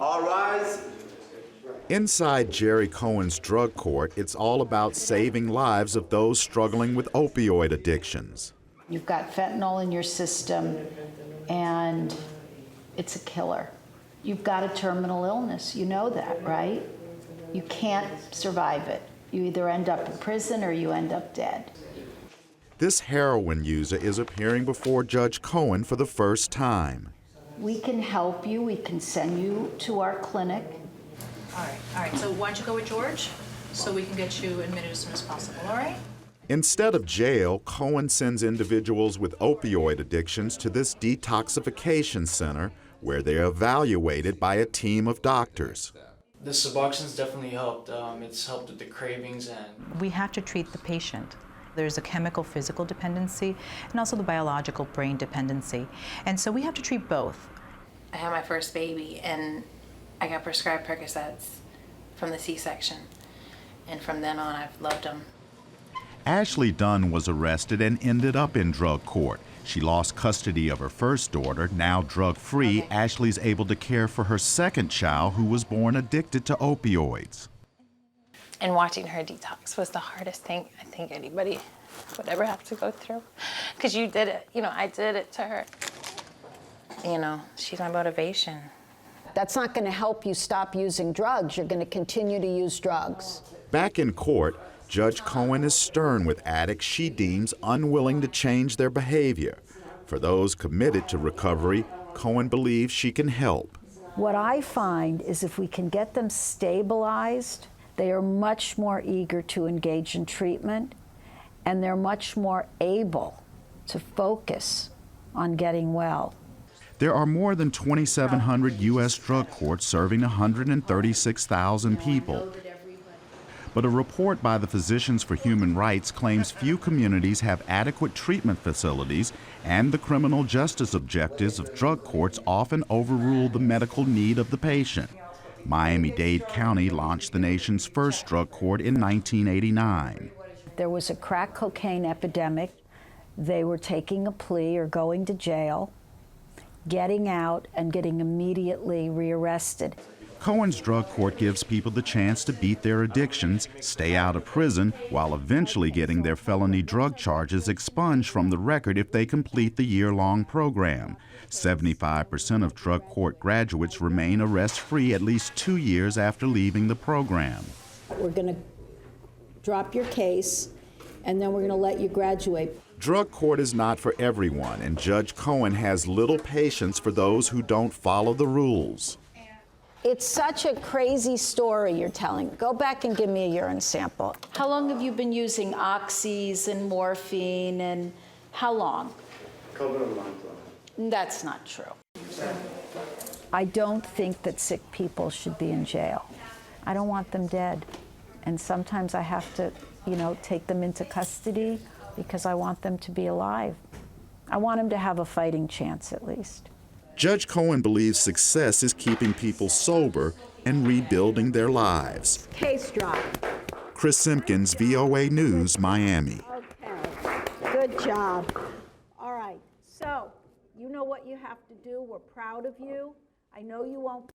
All rise. Inside Jerry Cohen's drug court, it's all about saving lives of those struggling with opioid addictions. You've got fentanyl in your system, and it's a killer. You've got a terminal illness. You know that, right? You can't survive it. You either end up in prison or you end up dead. This heroin user is appearing before Judge Cohen for the first time. We can help you. We can send you to our clinic. All right. So why don't you go with George so we can get you admitted as soon as possible, all right? Instead of jail, Cohen sends individuals with opioid addictions to this detoxification center where they're evaluated by a team of doctors. The Suboxone's definitely helped. It's helped with the cravings and... We have to treat the patient. There's a chemical physical dependency and also the biological brain dependency. And so we have to treat both. I had my first baby and I got prescribed Percocets from the C-section. And from then on, I've loved them. Ashley Dunn was arrested and ended up in drug court. She lost custody of her first daughter. Now drug-free, Ashley's able to care for her second child who was born addicted to opioids. And watching her detox was the hardest thing I think anybody would ever have to go through. Because you did it. You know, I did it to her. You know, she's my motivation. That's not going to help you stop using drugs. You're going to continue to use drugs. Back in court, Judge Cohen is stern with addicts she deems unwilling to change their behavior. For those committed to recovery, Cohen believes she can help. What I find is if we can get them stabilized, they are much more eager to engage in treatment, and they're much more able to focus on getting well. There are more than 2,700 U.S. drug courts serving 136,000 people. But a report by the Physicians for Human Rights claims few communities have adequate treatment facilities, and the criminal justice objectives of drug courts often overrule the medical need of the patient. Miami-Dade County launched the nation's first drug court in 1989. There was a crack cocaine epidemic. They were taking a plea or going to jail, getting out, and getting immediately rearrested. Cohen's drug court gives people the chance to beat their addictions, stay out of prison, while eventually getting their felony drug charges expunged from the record if they complete the year-long program. 75% of drug court graduates remain arrest-free at least 2 years after leaving the program. We're going to drop your case, and then we're going to let you graduate. Drug court is not for everyone, and Judge Cohen has little patience for those who don't follow the rules. It's such a crazy story you're telling. Go back and give me a urine sample. How long have you been using oxys and morphine, and how long? A couple of months. That's not true. I don't think that sick people should be in jail. I don't want them dead. And sometimes I have to, take them into custody because I want them to be alive. I want them to have a fighting chance at least. Judge Cohen believes success is keeping people sober and rebuilding their lives. Case drop. Chris Simkins, VOA News, Miami. Okay, good job. All right, so you know what you have to do. We're proud of you. I know you won't